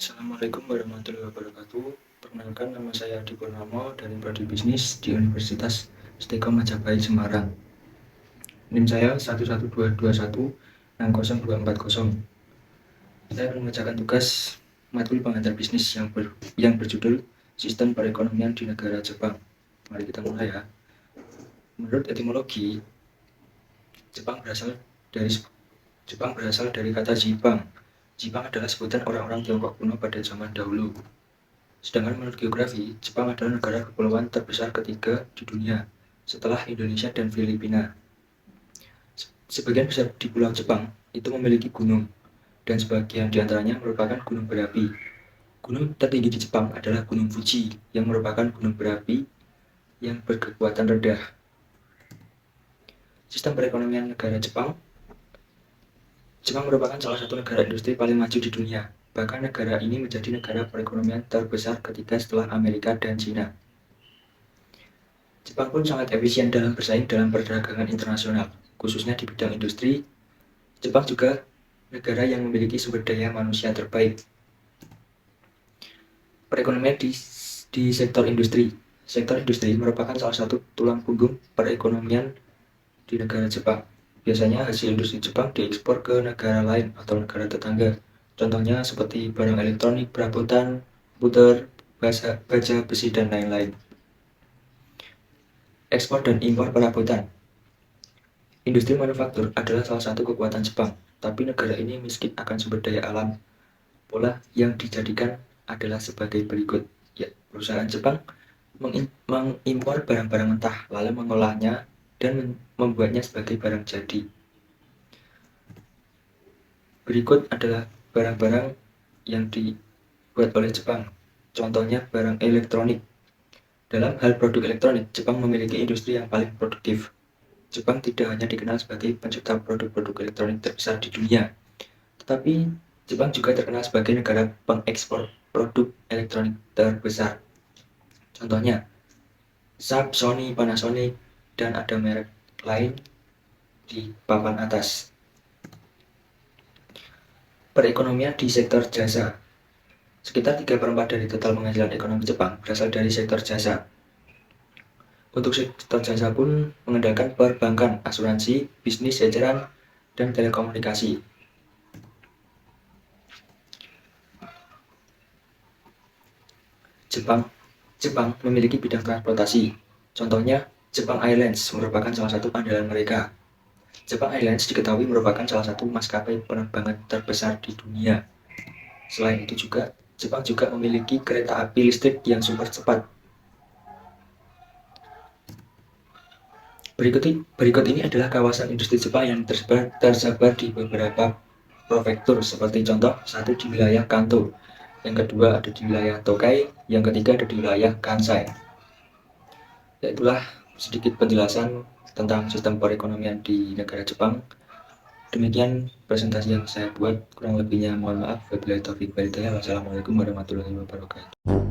Assalamualaikum warahmatullahi wabarakatuh. Perkenalkan, nama saya Adi Purnomo dari Prodi Bisnis di Universitas Stekom Majapahit, Semarang. NIM saya 11221602440. Saya akan mengerjakan tugas matkul pengantar bisnis yang berjudul Sistem Perekonomian di Negara Jepang. Mari kita mulai ya. Menurut etimologi, Jepang berasal dari kata Jipang. Jipang adalah sebutan orang-orang Tiongkok kuno pada zaman dahulu. Sedangkan menurut geografi, Jepang adalah negara kepulauan terbesar ketiga di dunia, setelah Indonesia dan Filipina. Sebagian besar di Pulau Jepang itu memiliki gunung, dan sebagian diantaranya merupakan gunung berapi. Gunung tertinggi di Jepang adalah Gunung Fuji, yang merupakan gunung berapi yang berkekuatan rendah. Sistem perekonomian negara Jepang merupakan salah satu negara industri paling maju di dunia. Bahkan negara ini menjadi negara perekonomian terbesar ketiga setelah Amerika dan China. Jepang pun sangat efisien dalam bersaing dalam perdagangan internasional, khususnya di bidang industri. Jepang juga negara yang memiliki sumber daya manusia terbaik. Perekonomian di sektor industri. Sektor industri merupakan salah satu tulang punggung perekonomian di negara Jepang. Biasanya hasil industri Jepang diekspor ke negara lain atau negara tetangga. Contohnya seperti barang elektronik, perabotan, komputer, baja besi, dan lain-lain. Ekspor dan impor perabotan. Industri manufaktur adalah salah satu kekuatan Jepang, tapi negara ini miskin akan sumber daya alam. Pola yang dijadikan adalah sebagai berikut. Ya, perusahaan Jepang mengimpor barang-barang mentah, lalu mengolahnya dan membuatnya sebagai barang jadi. Berikut adalah barang-barang yang dibuat oleh Jepang. Contohnya barang elektronik. Dalam hal produk elektronik, Jepang memiliki industri yang paling produktif. Jepang tidak hanya dikenal sebagai pencipta produk-produk elektronik terbesar di dunia, tetapi Jepang juga terkenal sebagai negara pengekspor produk elektronik terbesar. Contohnya, Sharp, Sony, Panasonic, dan ada merek lain di papan atas. Perekonomian di sektor jasa. Sekitar 3/4 dari total penghasilan ekonomi Jepang berasal dari sektor jasa. Untuk sektor jasa pun mengandalkan perbankan, asuransi, bisnis eceran, dan telekomunikasi. Jepang memiliki bidang transportasi. Contohnya, Jepang Airlines merupakan salah satu andalan mereka. Jepang Airlines diketahui merupakan salah satu maskapai penerbangan terbesar di dunia. Selain itu juga, Jepang juga memiliki kereta api listrik yang super cepat. Berikut ini adalah kawasan industri Jepang yang tersebar di beberapa prefektur, seperti contoh, satu di wilayah Kanto, yang kedua ada di wilayah Tokai, yang ketiga ada di wilayah Kansai. Itulah sedikit penjelasan tentang sistem perekonomian di negara Jepang. Demikian presentasi yang saya buat, kurang lebihnya mohon maaf. Wabillahi taufiq wal hidayah. Wassalamualaikum warahmatullahi wabarakatuh.